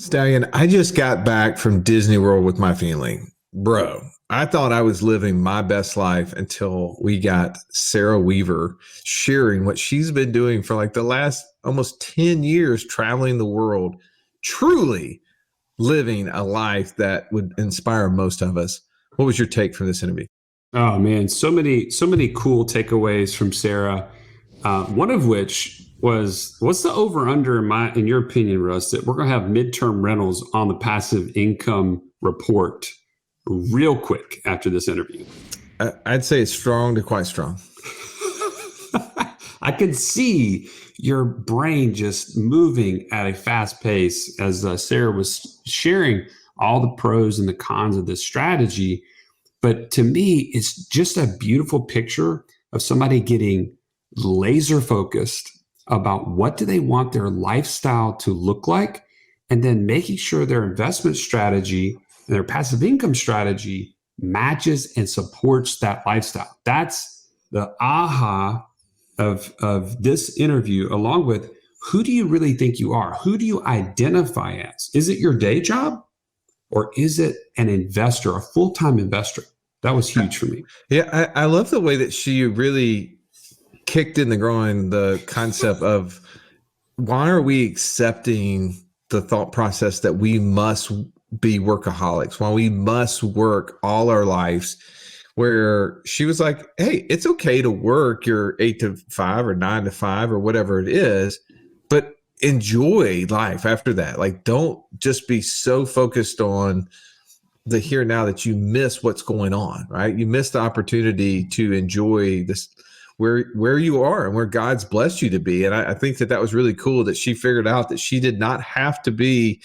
Stallion, I just got back from Disney World with my family. Bro, I thought I was living my best life until we got Sarah Weaver sharing what she's been doing for like the last almost 10 years, traveling the world, truly living a life that would inspire most of us. What was your take from this interview? Oh man, so many cool takeaways from Sarah. One of which was, what's the over under in your opinion, Russ, that we're going to have midterm rentals on the passive income report real quick after this interview? I'd say it's strong to quite strong. I could see your brain just moving at a fast pace as Sarah was sharing all the pros and the cons of this strategy. But to me, it's just a beautiful picture of somebody getting laser focused about what do they want their lifestyle to look like, and then making sure their investment strategy and their passive income strategy matches and supports that lifestyle. That's the aha of this interview, along with who do you really think you are? Who do you identify as? Is it your day job, or is it an investor, a full-time investor? That was huge for me. Yeah, I love the way that she really kicked in the groin the concept of why are we accepting the thought process that we must be workaholics, why we must work all our lives, where she was like, hey, it's okay to work your 8 to 5 or 9 to 5 or whatever it is, but enjoy life after that. Like, don't just be so focused on the here and now that you miss what's going on, right? You miss the opportunity to enjoy this, where you are and where God's blessed you to be. And I think that was really cool that she figured out that she did not have to be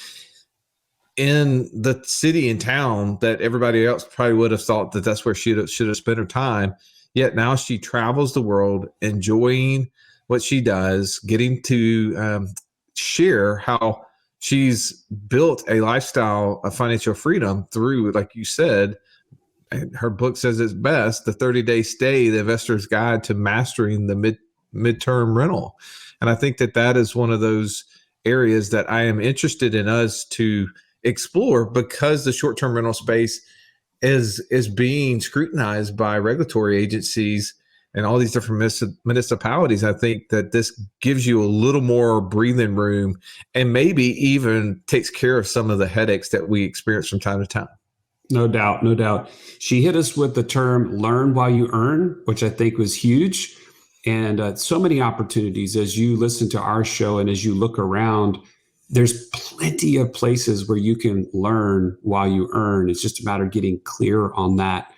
in the city and town that everybody else probably would have thought that that's where she should have spent her time. Yet now she travels the world, enjoying what she does, getting to share how she's built a lifestyle of financial freedom through, like you said, and her book says it's best, the 30-day stay, the investor's guide to mastering the midterm rental. And I think that is one of those areas that I am interested in us to explore, because the short-term rental space is being scrutinized by regulatory agencies and all these different municipalities. I think that this gives you a little more breathing room and maybe even takes care of some of the headaches that we experience from time to time. No doubt, no doubt. She hit us with the term learn while you earn, which I think was huge. And so many opportunities as you listen to our show and as you look around, there's plenty of places where you can learn while you earn. It's just a matter of getting clear on that.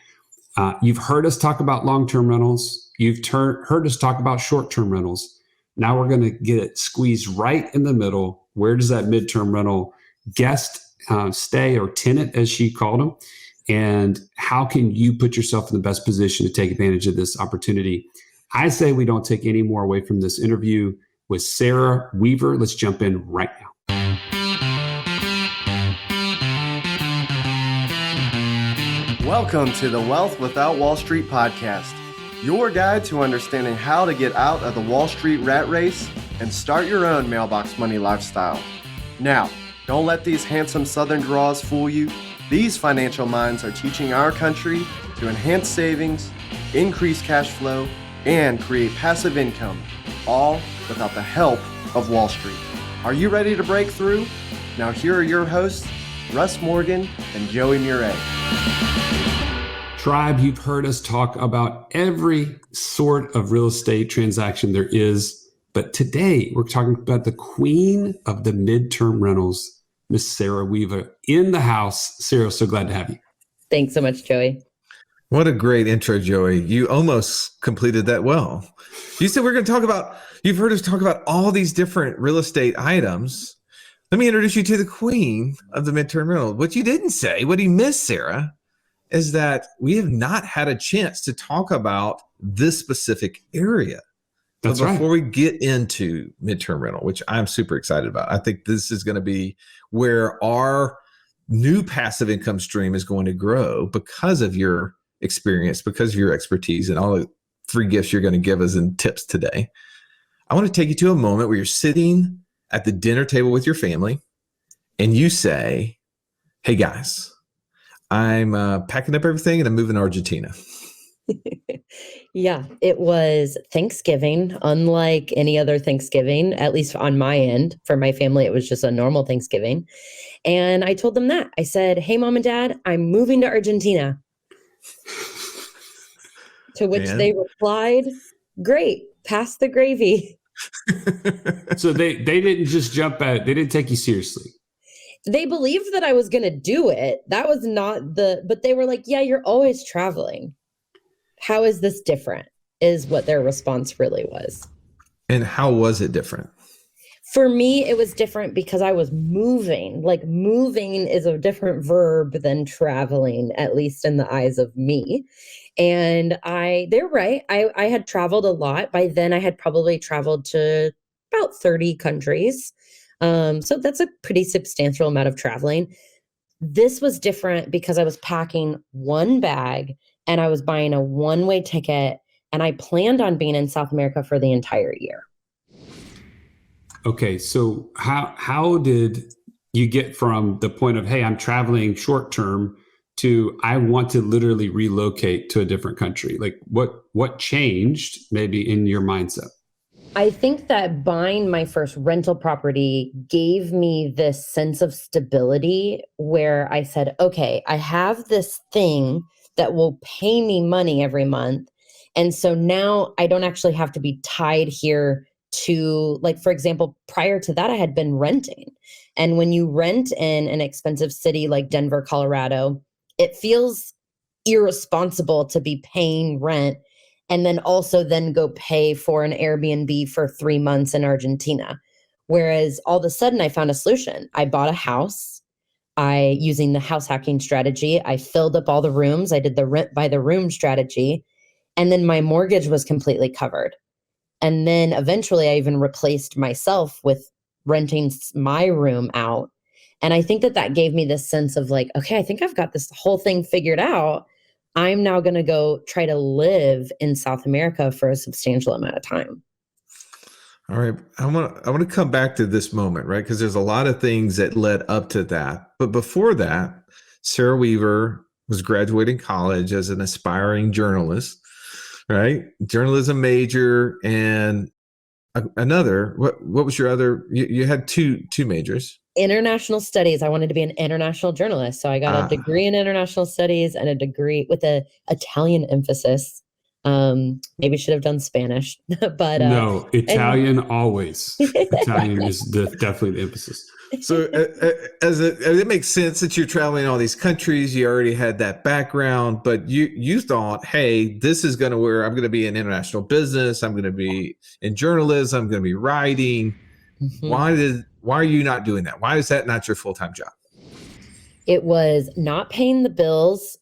You've heard us talk about long-term rentals. You've heard us talk about short-term rentals. Now we're going to get it squeezed right in the middle. Where does that midterm rental guest stay, or tenant, as she called them? And how can you put yourself in the best position to take advantage of this opportunity? I say we don't take any more away from this interview with Sarah Weaver. Let's jump in right now. Welcome to the Wealth Without Wall Street podcast, your guide to understanding how to get out of the Wall Street rat race and start your own mailbox money lifestyle. Now, don't let these handsome Southern draws fool you. These financial minds are teaching our country to enhance savings, increase cash flow, and create passive income, all without the help of Wall Street. Are you ready to break through? Now here are your hosts, Russ Morgan and Joey Murray. Tribe, you've heard us talk about every sort of real estate transaction there is, but today we're talking about the queen of the midterm rentals, Miss Sarah Weaver, in the house. Sarah, so glad to have you. Thanks so much, Joey. What a great intro, Joey. You almost completed that well. You said we're going to talk about, you've heard us talk about all these different real estate items. Let me introduce you to the queen of the midterm rental. What you didn't say, what you missed, Sarah, is that we have not had a chance to talk about this specific area. That's but right. Before we get into midterm rental, which I'm super excited about, I think this is going to be where our new passive income stream is going to grow because of your experience, because of your expertise, and all the free gifts you're going to give us and tips today. I want to take you to a moment where you're sitting at the dinner table with your family and you say, hey guys, I'm packing up everything and I'm moving to Argentina. Yeah, it was Thanksgiving, unlike any other Thanksgiving, at least on my end. For my family, it was just a normal Thanksgiving. And I told them that. I said, hey, mom and dad, I'm moving to Argentina. To which And? they replied, great, pass the gravy. So they didn't just jump at, they didn't take you seriously. They believed that I was going to do it. That was not but they were like, yeah, you're always traveling. How is this different? Is what their response really was. And how was it different? For me, it was different because I was moving. Like moving is a different verb than traveling, at least in the eyes of me. And they're right. I had traveled a lot. By then I had probably traveled to about 30 countries. So that's a pretty substantial amount of traveling. This was different because I was packing one bag and I was buying a one-way ticket, and I planned on being in South America for the entire year. Okay, so how did you get from the point of, hey, I'm traveling short term to I want to literally relocate to a different country? Like what changed maybe in your mindset? I think that buying my first rental property gave me this sense of stability where I said, okay, I have this thing that will pay me money every month. And so now I don't actually have to be tied here to, like, for example, prior to that, I had been renting. And when you rent in an expensive city like Denver, Colorado, it feels irresponsible to be paying rent and then also then go pay for an Airbnb for 3 months in Argentina. Whereas all of a sudden I found a solution. I bought a house. Using the house hacking strategy, I filled up all the rooms. I did the rent by the room strategy. And then my mortgage was completely covered. And then eventually I even replaced myself with renting my room out. And I think that gave me this sense of like, okay, I think I've got this whole thing figured out. I'm now going to go try to live in South America for a substantial amount of time. All right. I want to come back to this moment, right? Because there's a lot of things that led up to that. But before that, Sarah Weaver was graduating college as an aspiring journalist, right? Journalism major and another. What was your other? You had two majors. International studies. I wanted to be an international journalist. So I got a degree in international studies and a degree with an Italian emphasis. Maybe should have done Spanish, but no, Italian always. Italian is definitely the emphasis. So it makes sense that you're traveling all these countries. You already had that background, but you thought, hey, this is going to where I'm going to be in international business. I'm going to be in journalism. I'm going to be writing. Mm-hmm. Why are you not doing that? Why is that not your full-time job? It was not paying the bills,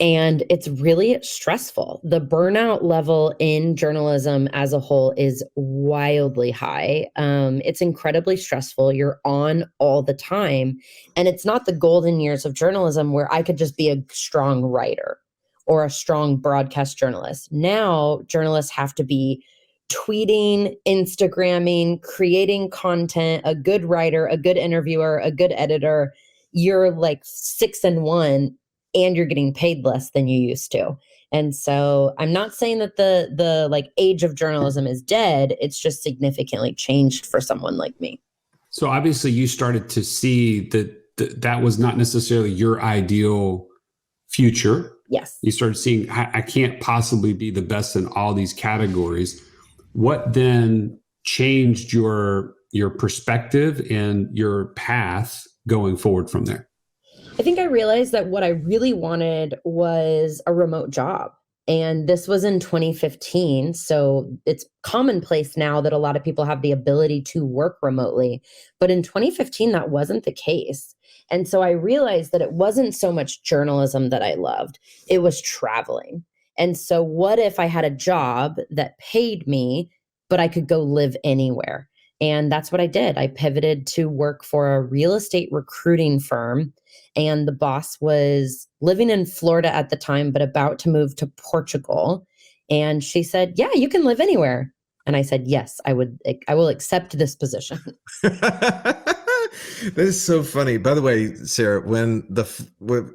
and it's really stressful. The burnout level in journalism as a whole is wildly high. It's incredibly stressful. You're on all the time. And it's not the golden years of journalism where I could just be a strong writer or a strong broadcast journalist. Now, journalists have to be tweeting, Instagramming, creating content, a good writer, a good interviewer, a good editor. You're like 6 in 1, and you're getting paid less than you used to. And so I'm not saying that the like age of journalism is dead. It's just significantly changed for someone like me. So obviously you started to see that was not necessarily your ideal future. Yes. You started seeing, I can't possibly be the best in all these categories. What then changed your perspective and your path going forward from there? I think I realized that what I really wanted was a remote job. And this was in 2015. So it's commonplace now that a lot of people have the ability to work remotely. But in 2015, that wasn't the case. And so I realized that it wasn't so much journalism that I loved. It was traveling. And so what if I had a job that paid me, but I could go live anywhere? And that's what I did. I pivoted to work for a real estate recruiting firm. And the boss was living in Florida at the time, but about to move to Portugal. And she said, yeah, you can live anywhere. And I said, yes, I will accept this position. That is so funny. By the way, Sarah, when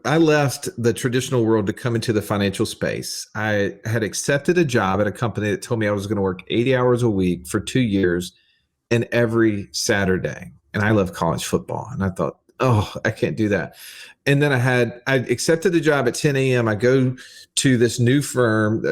I left the traditional world to come into the financial space, I had accepted a job at a company that told me I was going to work 80 hours a week for 2 years and every Saturday. And I love college football. And I thought, oh, I can't do that. And then I accepted the job at 10 a.m. I go to this new firm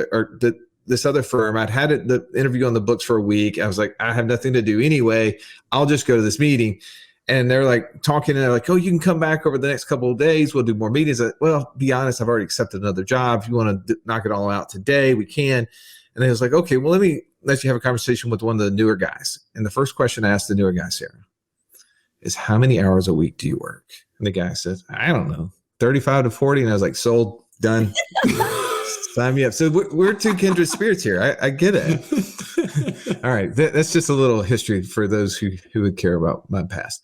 this other firm. I'd had the interview on the books for a week. I was like, I have nothing to do anyway. I'll just go to this meeting. And they're like talking, and they're like, oh, you can come back over the next couple of days. We'll do more meetings. Well, be honest, I've already accepted another job. If you want to knock it all out today, we can. And I was like, okay, well, let me let you have a conversation with one of the newer guys. And the first question I asked the newer guy, Sarah, is how many hours a week do you work? And the guy said, I don't know, 35 to 40. And I was like, sold, done. Sign me up. So we're two kindred spirits here. I get it. All right. That's just a little history for those who would care about my past.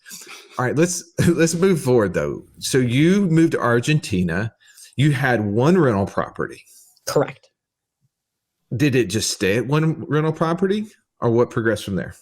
All right. Let's move forward though. So you moved to Argentina. You had one rental property. Correct. Did it just stay at one rental property, or what progressed from there?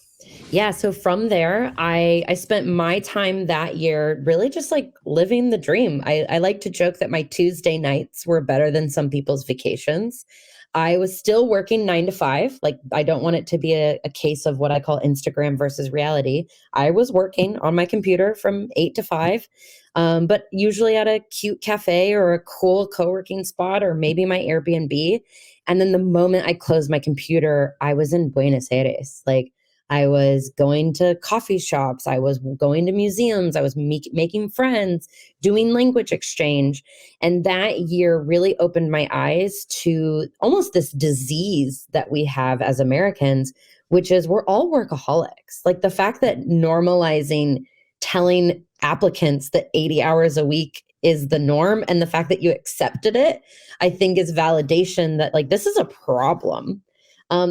Yeah. So from there, I spent my time that year really just like living the dream. I like to joke that my Tuesday nights were better than some people's vacations. I was still working 9 to 5. Like, I don't want it to be a case of what I call Instagram versus reality. I was working on my computer from 8 to 5, but usually at a cute cafe or a cool co-working spot, or maybe my Airbnb. And then the moment I closed my computer, I was in Buenos Aires. Like, I was going to coffee shops. I was going to museums. I was making friends, doing language exchange. And that year really opened my eyes to almost this disease that we have as Americans, which is we're all workaholics. Like, the fact that normalizing telling applicants that 80 hours a week is the norm, and the fact that you accepted it, I think is validation that like this is a problem.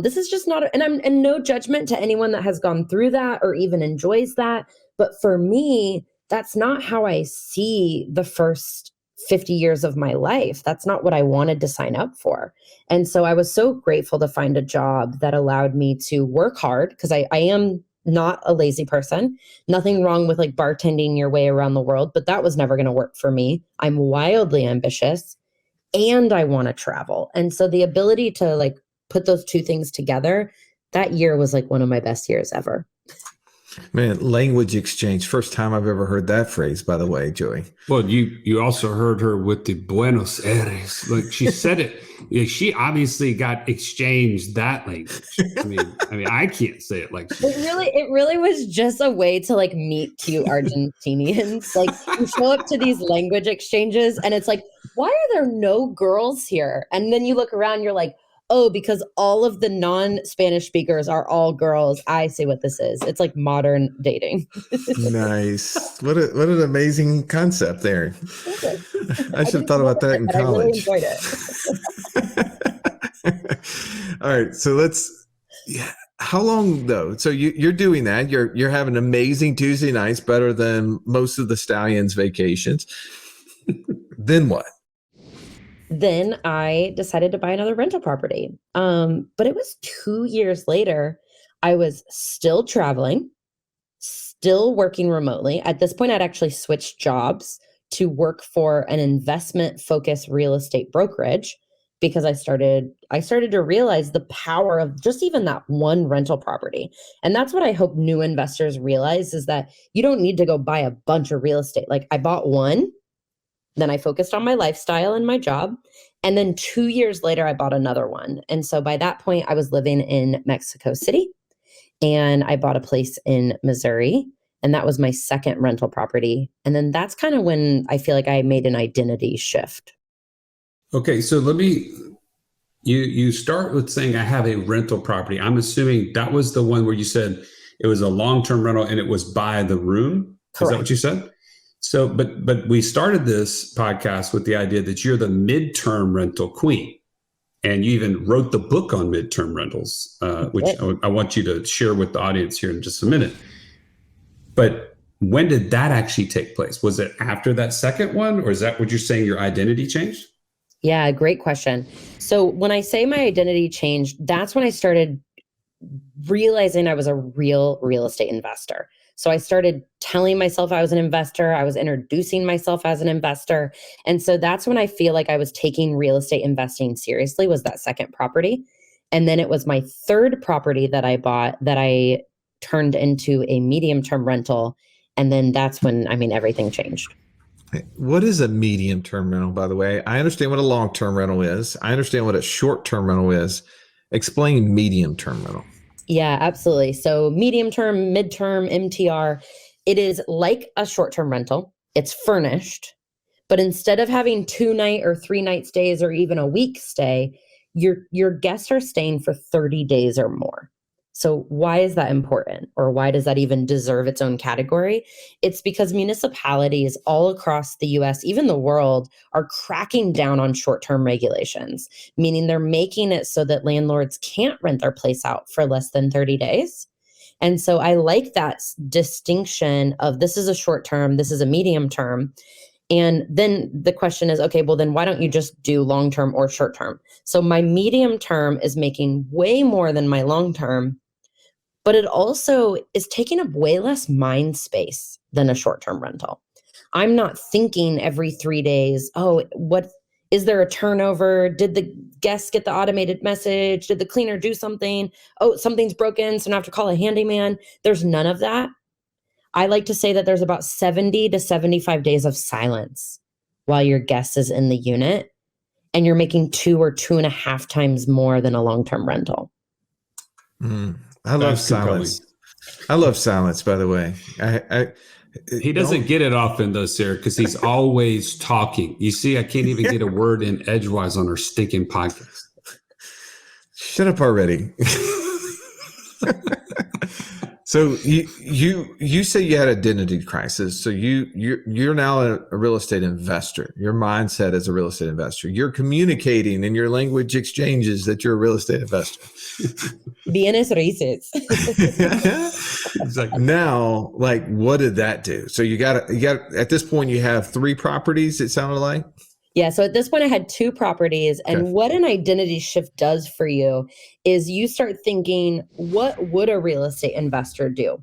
This is just not, and no judgment to anyone that has gone through that or even enjoys that. But for me, that's not how I see the first 50 years of my life. That's not what I wanted to sign up for. And so I was so grateful to find a job that allowed me to work hard, because I am not a lazy person. Nothing wrong with like bartending your way around the world, but that was never going to work for me. I'm wildly ambitious and I want to travel. And so the ability to like put those two things together, that year was like one of my best years ever. Man, language exchange. First time I've ever heard that phrase, by the way, Joey. Well, you also heard her with the Buenos Aires. Like, she said it. She obviously got exchanged that language. I mean, I can't say it like she It really was just a way to like meet cute Argentinians. Like, you show up to these language exchanges and it's like, why are there no girls here? And then you look around, you're like, oh, because all of the non-Spanish speakers are all girls. I see what this is. It's like modern dating. Nice. What an amazing concept there. I should have thought about that in college. I really enjoyed it. All right. So how long though? So you're doing that. You're having amazing Tuesday nights, better than most of the Stallion's vacations. Then what? Then I decided to buy another rental property. But it was 2 years later. I was still traveling, still working remotely. At this point, I'd actually switched jobs to work for an investment-focused real estate brokerage, because I started to realize the power of just even that one rental property. And that's what I hope new investors realize, is that you don't need to go buy a bunch of real estate. Like, I bought one. Then I focused on my lifestyle and my job. And then 2 years later, I bought another one. And so by that point, I was living in Mexico City, and I bought a place in Missouri. And that was my second rental property. And then that's kind of when I feel like I made an identity shift. Okay. So you start with saying I have a rental property. I'm assuming that was the one where you said it was a long-term rental and it was by the room. Correct. Is that what you said? So, but we started this podcast with the idea that you're the midterm rental queen, and you even wrote the book on midterm rentals, which I want you to share with the audience here in just a minute. But when did that actually take place? Was it after that second one, or is that what you're saying your identity changed? Yeah, great question. So when I say my identity changed, that's when I started realizing I was a real estate investor. So I started telling myself I was an investor. I was introducing myself as an investor. And so that's when I feel like I was taking real estate investing seriously, was that second property. And then it was my third property that I bought that I turned into a medium-term rental. And then that's when, everything changed. What is a medium-term rental, by the way? I understand what a long-term rental is. I understand what a short-term rental is. Explain medium-term rental. Yeah, absolutely. So medium-term, mid-term, MTR, it is like a short-term rental. It's furnished, but instead of having 2-night or 3-night stays or even a week stay, your guests are staying for 30 days or more. So why is that important, or why does that even deserve its own category? It's because municipalities all across the US, even the world, are cracking down on short-term regulations, meaning they're making it so that landlords can't rent their place out for less than 30 days. And so I like that distinction of this is a short term, this is a medium term. And then the question is, okay, well, then why don't you just do long term or short term? So my medium term is making way more than my long term, but it also is taking up way less mind space than a short-term rental. I'm not thinking every 3 days, oh, what is there a turnover? Did the guests get the automated message? Did the cleaner do something? Oh, something's broken, so now I have to call a handyman. There's none of that. I like to say that there's about 70 to 75 days of silence while your guest is in the unit, and you're making 2 or 2.5 times more than a long-term rental. I love silence. I love silence, by the way. He doesn't get it often, though, Sarah, because he's always talking. You see, I can't even get a word in edgewise on our stinking podcast. Shut up already. So you say you had an identity crisis. So you're now a real estate investor. Your mindset as a real estate investor. You're communicating in your language exchanges that you're a real estate investor. Bienes raíces. Exactly. Now, like, what did that do? So you got at this point you have 3 properties. It sounded like. Yeah. So at this point I had 2 properties, and what an identity shift does for you is you start thinking, what would a real estate investor do?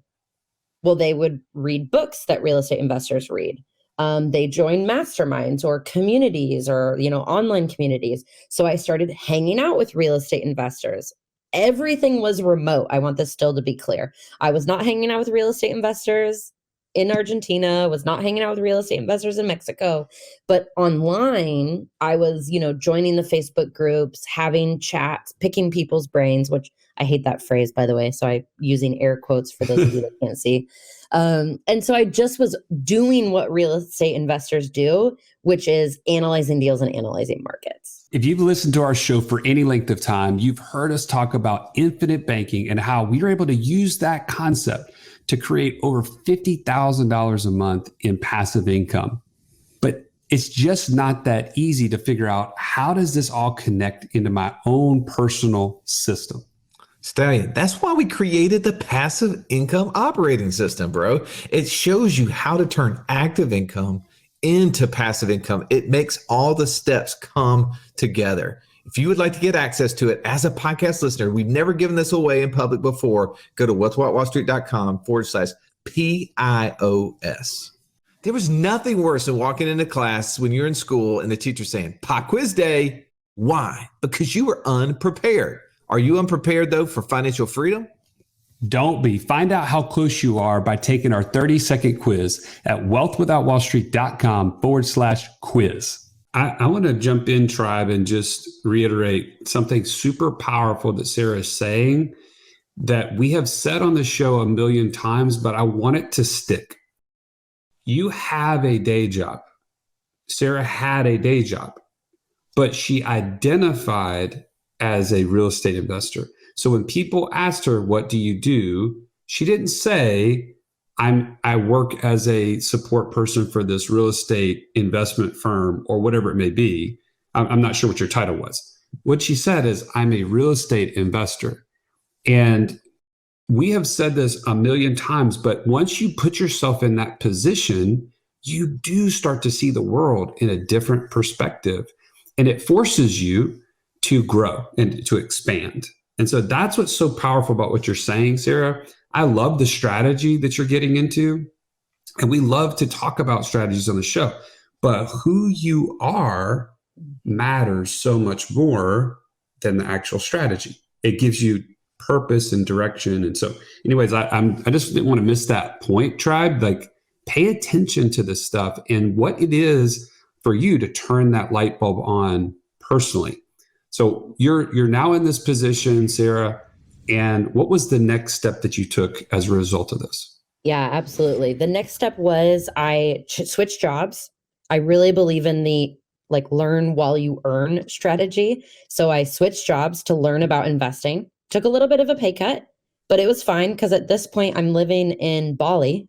Well, they would read books that real estate investors read. They join masterminds or communities or, online communities. So I started hanging out with real estate investors. Everything was remote. I want this still to be clear. I was not hanging out with real estate investors in Argentina, was not hanging out with real estate investors in Mexico, but online, I was, joining the Facebook groups, having chats, picking people's brains, which I hate that phrase, by the way. So I'm using air quotes for those of you that can't see. And so I just was doing what real estate investors do, which is analyzing deals and analyzing markets. If you've listened to our show for any length of time, you've heard us talk about infinite banking and how we were able to use that concept to create over $50,000 a month in passive income. But it's just not that easy to figure out, how does this all connect into my own personal system? Stallion, that's why we created the passive income operating system, bro. It shows you how to turn active income into passive income. It makes all the steps come together. If you would like to get access to it as a podcast listener, we've never given this away in public before. Go to wealthwithoutwallstreet.com/PIOS. There was nothing worse than walking into class when you're in school and the teacher saying, pop quiz day. Why? Because you were unprepared. Are you unprepared, though, for financial freedom? Don't be. Find out how close you are by taking our 30-second quiz at wealthwithoutwallstreet.com/quiz. I want to jump in, Tribe, and just reiterate something super powerful that Sarah is saying that we have said on the show a million times, but I want it to stick. You have a day job. Sarah had a day job, but she identified as a real estate investor. So when people asked her, what do you do? She didn't say, I work as a support person for this real estate investment firm or whatever it may be. I'm not sure what your title was. What she said is, I'm a real estate investor. And we have said this a million times, but once you put yourself in that position, you do start to see the world in a different perspective. And it forces you to grow and to expand. And so that's what's so powerful about what you're saying, Sarah. I love the strategy that you're getting into. And we love to talk about strategies on the show, but who you are matters so much more than the actual strategy. It gives you purpose and direction. And so anyways, I just didn't want to miss that point, tribe. Like, pay attention to this stuff and what it is for you to turn that light bulb on personally. So you're now in this position, Sarah. And what was the next step that you took as a result of this? Yeah, absolutely. The next step was I switched jobs. I really believe in the learn while you earn strategy. So I switched jobs to learn about investing. Took a little bit of a pay cut, but it was fine because at this point I'm living in Bali.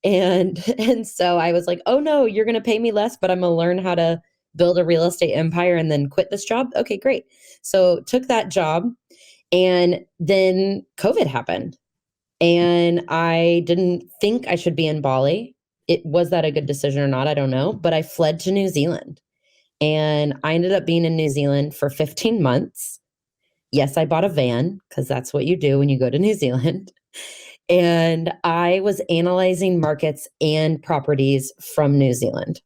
and so I was like, oh no, you're going to pay me less, but I'm going to learn how to build a real estate empire and then quit this job. Okay, great. So took that job, and then COVID happened. And I didn't think I should be in Bali. Was that a good decision or not? I don't know. But I fled to New Zealand. And I ended up being in New Zealand for 15 months. Yes, I bought a van because that's what you do when you go to New Zealand. And I was analyzing markets and properties from New Zealand.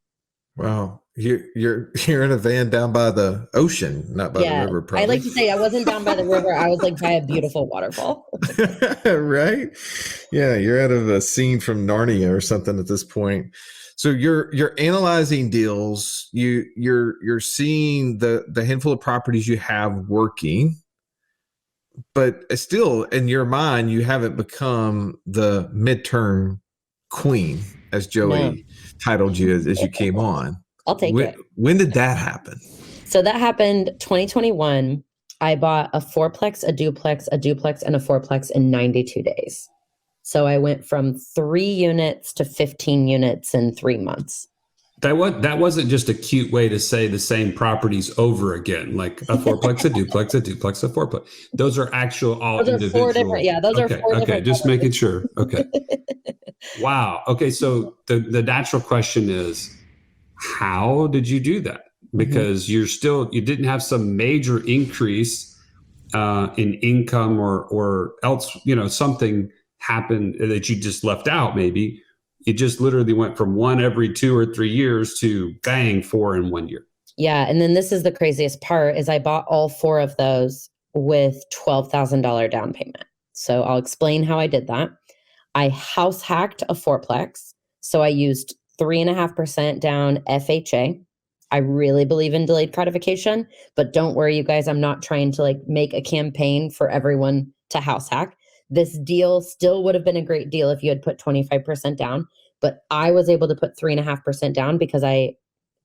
Wow. You're in a van down by the ocean, not by the river, probably. I like to say I wasn't down by the river. I was by a beautiful waterfall. Right? Yeah, you're out of a scene from Narnia or something at this point. So you're analyzing deals. You're seeing the handful of properties you have working, but still in your mind you haven't become the midterm queen, as Joey titled you as you came on. I'll take it. When did that happen? So that happened 2021. I bought a fourplex, a duplex, and a fourplex in 92 days. So I went from 3 units to 15 units in 3 months. That wasn't just a cute way to say the same properties over again, like a fourplex, a duplex, a fourplex. Those are actual all those individual. Are 4 different. Yeah, those are 4 different. Okay, just making sure. Okay. Wow. Okay, so the natural question is, how did you do that? Because you didn't have some major increase in income or else, something happened that you just left out. Maybe it just literally went from 1 every 2 or 3 years to bang 4 in 1 year. Yeah. And then this is the craziest part is I bought all 4 of those with $12,000 down payment. So I'll explain how I did that. I house hacked a fourplex. So I used 3.5% down FHA. I really believe in delayed gratification, but don't worry, you guys, I'm not trying to make a campaign for everyone to house hack. This deal still would have been a great deal if you had put 25% down, but I was able to put 3.5% down because I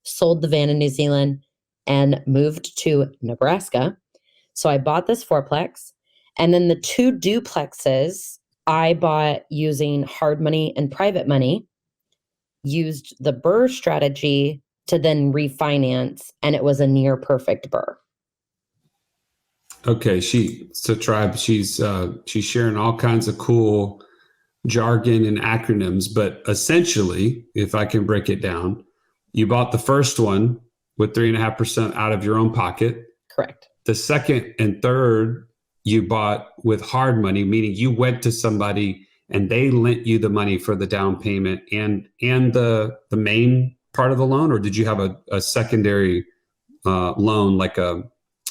sold the van in New Zealand and moved to Nebraska. So I bought this fourplex, and then the 2 duplexes I bought using hard money and private money, used the BRRRR strategy to then refinance, and it was a near perfect BRRRR. Okay, Tribe, she's sharing all kinds of cool jargon and acronyms, but essentially, if I can break it down, you bought the first one with 3.5% out of your own pocket. Correct. The second and third you bought with hard money, meaning you went to somebody and they lent you the money for the down payment and the main part of the loan, or did you have a secondary loan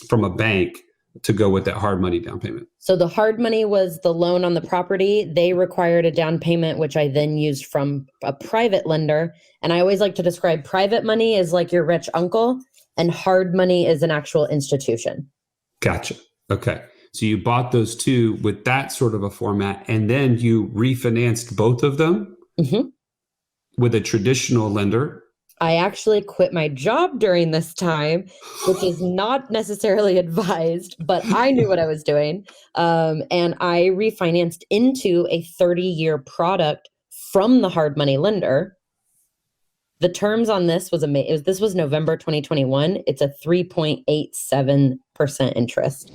from a bank to go with that hard money down payment? So the hard money was the loan on the property. They required a down payment, which I then used from a private lender. And I always like to describe private money as like your rich uncle, and hard money is an actual institution. Gotcha. Okay. So you bought those 2 with that sort of a format, and then you refinanced both of them with a traditional lender. I actually quit my job during this time, which is not necessarily advised, but I knew what I was doing. And I refinanced into a 30-year product from the hard money lender. The terms on this was amazing. This was November 2021. It's a 3.87% interest.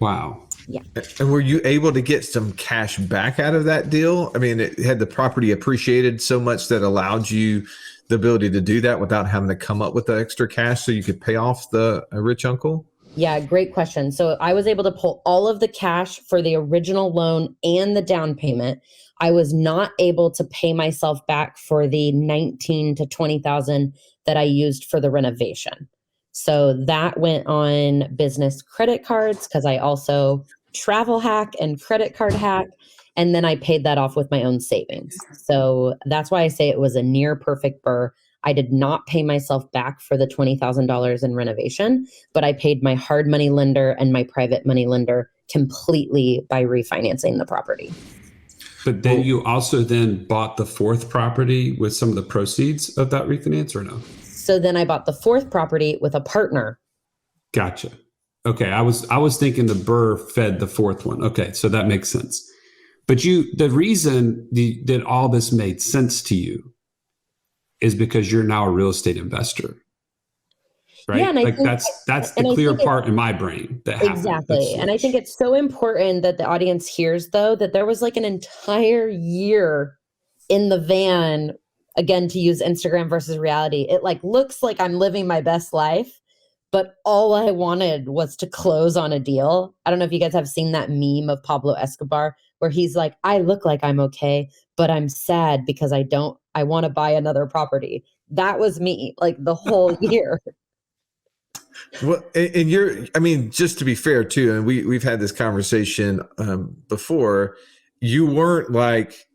Wow. Yeah. And were you able to get some cash back out of that deal? I mean, it had the property appreciated so much that allowed you the ability to do that without having to come up with the extra cash so you could pay off the rich uncle? Yeah, great question. So I was able to pull all of the cash for the original loan and the down payment. I was not able to pay myself back for the 19 to 20,000 that I used for the renovation. So that went on business credit cards because I also travel hack and credit card hack. And then I paid that off with my own savings. So that's why I say it was a near perfect burr. I did not pay myself back for the $20,000 in renovation, but I paid my hard money lender and my private money lender completely by refinancing the property. But then you also then bought the fourth property with some of the proceeds of that refinance, or no? So then I bought the fourth property with a partner. Gotcha. Okay, I was thinking the burr fed the fourth one. Okay, so that makes sense. But the reason that all this made sense to you is because you're now a real estate investor, right? Yeah, and I like think, that's the clear part in my brain that happened. Exactly. And I think it's so important that the audience hears, though, that there was like an entire year in the van, again, to use Instagram versus reality. It like looks like I'm living my best life, but all I wanted was to close on a deal. I don't know if you guys have seen that meme of Pablo Escobar where he's like, I look like I'm okay, but I'm sad because I want to buy another property. That was me like the whole year. Well, and I mean, just to be fair too, and we've had this conversation before, you weren't like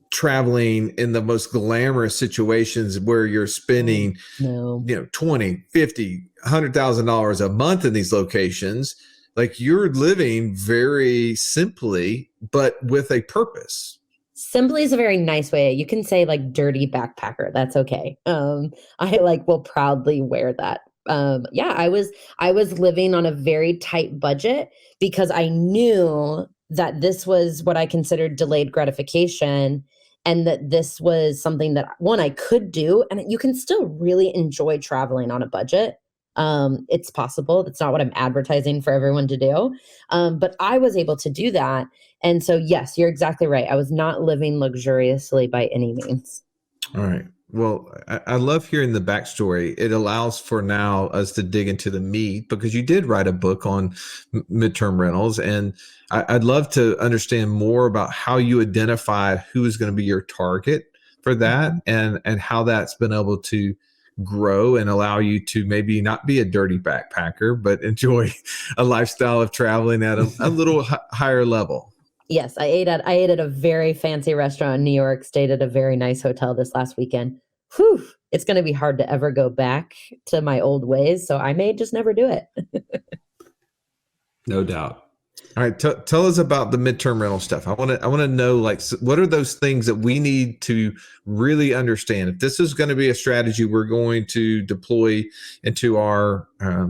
traveling in the most glamorous situations where you're spending, No. 20, 50, $100,000 a month in these locations. Like you're living very simply, but with a purpose. Simply is a very nice way. You can say like dirty backpacker. That's okay. I like will proudly wear that. Yeah, I was living on a very tight budget because I knew that this was what I considered delayed gratification and that this was something that one I could do and you can still really enjoy traveling on a budget. It's possible. That's not what I'm advertising for everyone to do. But I was able to do that. And so, yes, you're exactly right. I was not living luxuriously by any means. All right. Well, I love hearing the backstory. It allows for now us to dig into the meat because you did write a book on midterm rentals. And I'd love to understand more about how you identified who is going to be your target for that and how that's been able to grow and allow you to maybe not be a dirty backpacker, but enjoy a lifestyle of traveling at a little higher level. Yes, I ate at a very fancy restaurant in New York, stayed at a very nice hotel this last weekend. Whew, it's going to be hard to ever go back to my old ways, so I may just never do it. No doubt. All right, tell us about the midterm rental stuff. I want to know like what are those things that we need to really understand if this is going to be a strategy we're going to deploy into our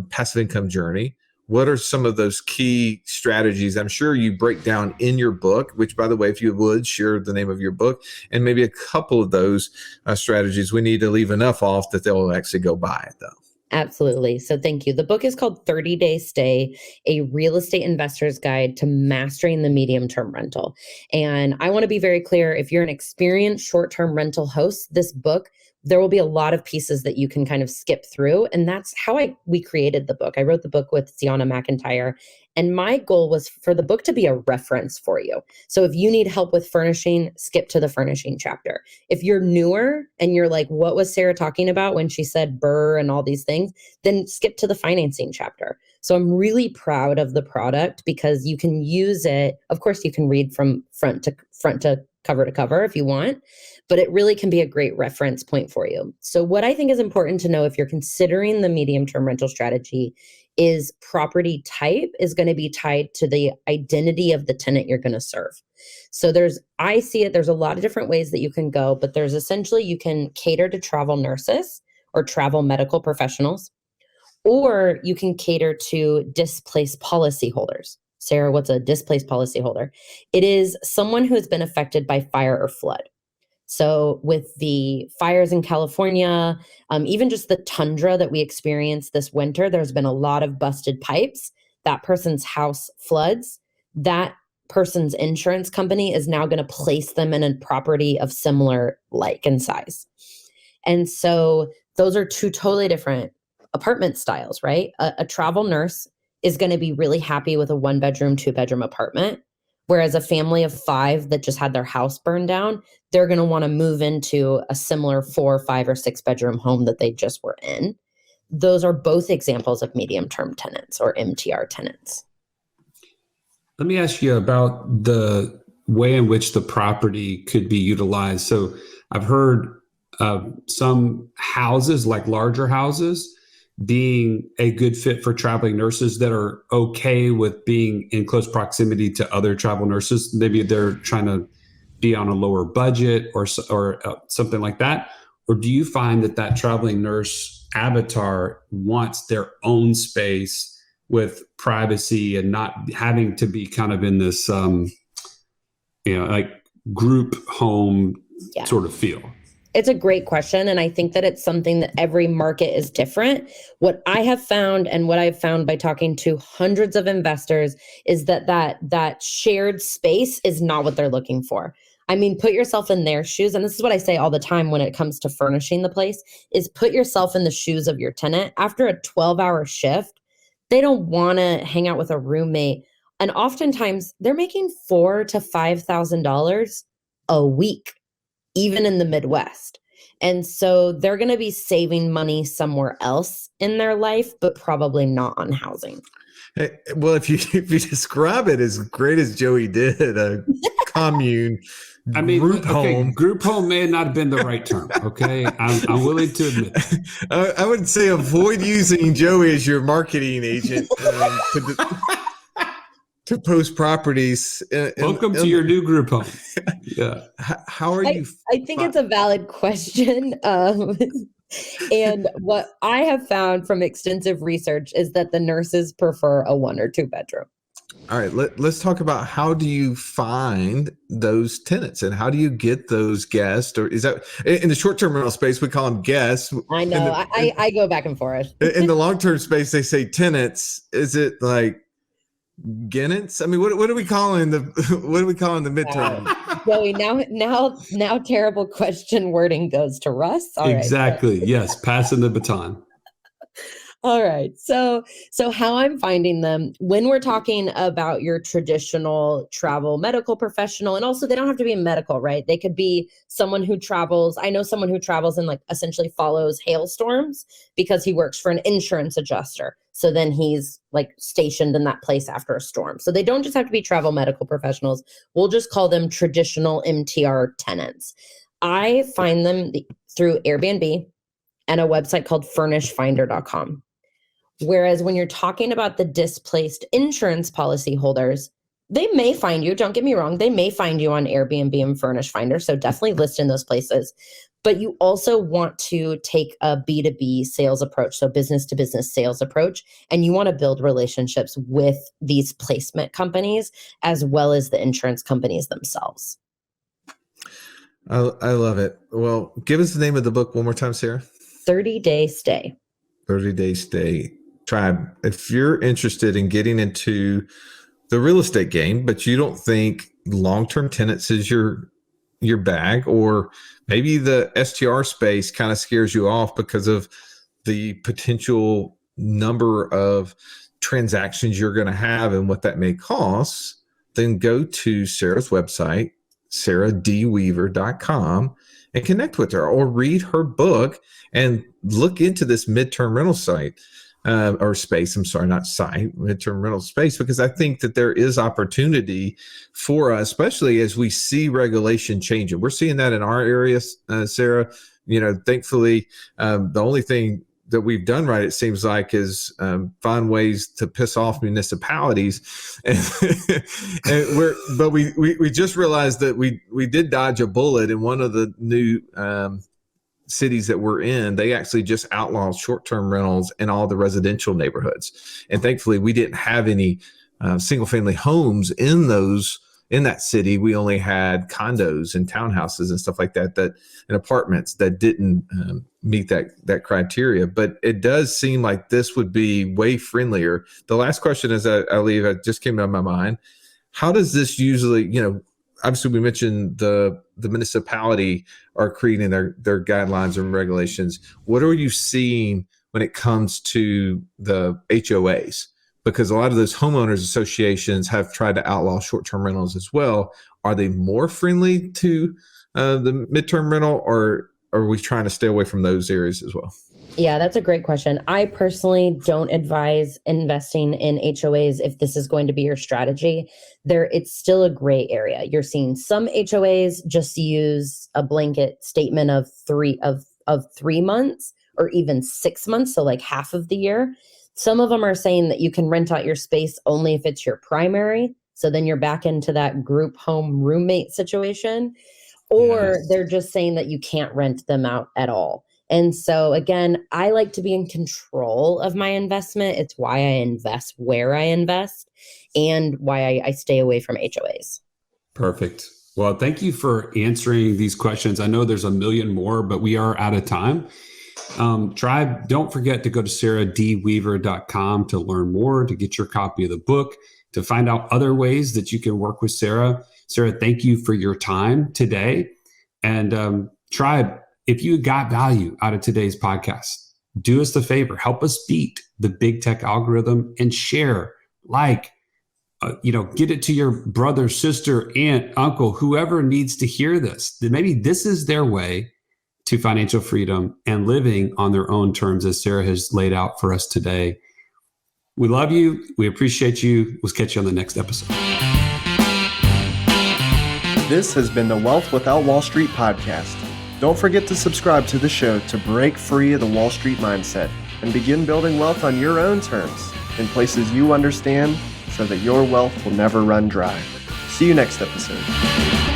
passive income journey. What are some of those key strategies? I'm sure you break down in your book, which, by the way, if you would share the name of your book and maybe a couple of those strategies, we need to leave enough off that they'll actually go buy it, though. Absolutely. So thank you. The book is called 30-Day Stay, a real estate investor's guide to mastering the medium-term rental. And I want to be very clear, if you're an experienced short-term rental host, this book, there will be a lot of pieces that you can kind of skip through. And that's how we created the book. I wrote the book with Sienna McIntyre. And my goal was for the book to be a reference for you. So if you need help with furnishing, skip to the furnishing chapter. If you're newer and you're like, what was Sarah talking about when she said burr and all these things, then skip to the financing chapter. So I'm really proud of the product because you can use it. Of course, you can read from front to cover to cover if you want, but it really can be a great reference point for you. So what I think is important to know if you're considering the medium-term rental strategy is property type is going to be tied to the identity of the tenant you're going to serve. So I see it, there's a lot of different ways that you can go, but there's essentially you can cater to travel nurses or travel medical professionals, or you can cater to displaced policyholders. Sarah, what's a displaced policyholder? It is someone who has been affected by fire or flood. So with the fires in California, even just the tundra that we experienced this winter, there's been a lot of busted pipes. That person's house floods. That person's insurance company is now going to place them in a property of similar like and size. And so those are two totally different apartment styles, right? A travel nurse is going to be really happy with a 1-bedroom, 2-bedroom apartment. Whereas a family of 5 that just had their house burned down, they're going to want to move into a similar 4, 5, or 6-bedroom home that they just were in. Those are both examples of medium-term tenants or MTR tenants. Let me ask you about the way in which the property could be utilized. So I've heard some houses, like larger houses, being a good fit for traveling nurses that are okay with being in close proximity to other travel nurses. Maybe they're trying to be on a lower budget or something like that. Or do you find that traveling nurse avatar wants their own space with privacy and not having to be kind of in this, like group home sort of feel? It's a great question. And I think that it's something that every market is different. What I have found and what I've found by talking to hundreds of investors is that shared space is not what they're looking for. I mean, put yourself in their shoes. And this is what I say all the time when it comes to furnishing the place is put yourself in the shoes of your tenant. After a 12-hour shift, they don't want to hang out with a roommate. And oftentimes they're making $4,000 to $5,000 a week, even in the Midwest. And so they're going to be saving money somewhere else in their life, but probably not on housing. Hey, well, if you describe it as great as Joey did, a commune, group home. Group home may not have been the right term. Okay, I'm willing to admit that. I would say avoid using Joey as your marketing agent to post properties. Welcome to your new group home. Yeah. How are you? I think it's a valid question. And what I have found from extensive research is that the nurses prefer a 1 or 2 bedroom. All right, let's talk about how do you find those tenants and how do you get those guests? Or is that in the short-term rental space, we call them guests. I know. I go back and forth. In the long-term space, they say tenants. Is it like Guinness? I mean, what are we calling the midterm? Joey, now terrible question wording goes to Russ. All exactly. Right. Yes, passing the baton. All right. So how I'm finding them when we're talking about your traditional travel medical professional, and also they don't have to be medical, right? They could be someone who travels. I know someone who travels and like essentially follows hailstorms because he works for an insurance adjuster. So then he's like stationed in that place after a storm. So they don't just have to be travel medical professionals. We'll just call them traditional MTR tenants. I find them through Airbnb and a website called furnishfinder.com. Whereas when you're talking about the displaced insurance policy holders, they may find you, don't get me wrong, they may find you on Airbnb and Furnish Finder. So definitely list in those places. But you also want to take a B2B sales approach, so business to business sales approach. And you want to build relationships with these placement companies as well as the insurance companies themselves. I love it. Well, give us the name of the book one more time, Sarah. 30-Day Stay. 30-Day Stay. Tribe, if you're interested in getting into the real estate game, but you don't think long-term tenants is your bag, or maybe the STR space kind of scares you off because of the potential number of transactions you're going to have and what that may cost, then go to Sarah's website, sarahdweaver.com, and connect with her or read her book and look into this midterm rental site. Or space, I'm sorry, not site, midterm rental space, because I think that there is opportunity for us, especially as we see regulation changing. We're seeing that in our area, Sarah. Thankfully, the only thing that we've done right, it seems like, is find ways to piss off municipalities. But we just realized that we did dodge a bullet in one of the new cities that we're in. They actually just outlawed short-term rentals in all the residential neighborhoods. And thankfully we didn't have any single family homes in that city. We only had condos and townhouses and stuff like that and apartments that didn't meet that criteria. But it does seem like this would be way friendlier. The last question as I leave, it just came to my mind. How does this usually, obviously we mentioned the municipality are creating their guidelines and regulations. What are you seeing when it comes to the HOAs, because a lot of those homeowners associations have tried to outlaw short-term rentals as well. Are they more friendly to the midterm rental, or are we trying to stay away from those areas as well? Yeah, that's a great question. I personally don't advise investing in HOAs if this is going to be your strategy. It's still a gray area. You're seeing some HOAs just use a blanket statement of 3 months or even 6 months, so like half of the year. Some of them are saying that you can rent out your space only if it's your primary. So then you're back into that group home roommate situation. Or Yes. they're just saying that you can't rent them out at all. And so again, I like to be in control of my investment. It's why I invest where I invest and why I stay away from HOAs. Perfect. Well, thank you for answering these questions. I know there's a million more, but we are out of time. Tribe, don't forget to go to sarahdweaver.com to learn more, to get your copy of the book, to find out other ways that you can work with Sarah. Sarah, thank you for your time today. And Tribe, if you got value out of today's podcast, do us the favor, help us beat the big tech algorithm and share, get it to your brother, sister, aunt, uncle, whoever needs to hear this. Then maybe this is their way to financial freedom and living on their own terms, as Sarah has laid out for us today. We love you. We appreciate you. We'll catch you on the next episode. This has been the Wealth Without Wall Street podcast. Don't forget to subscribe to the show to break free of the Wall Street mindset and begin building wealth on your own terms in places you understand so that your wealth will never run dry. See you next episode.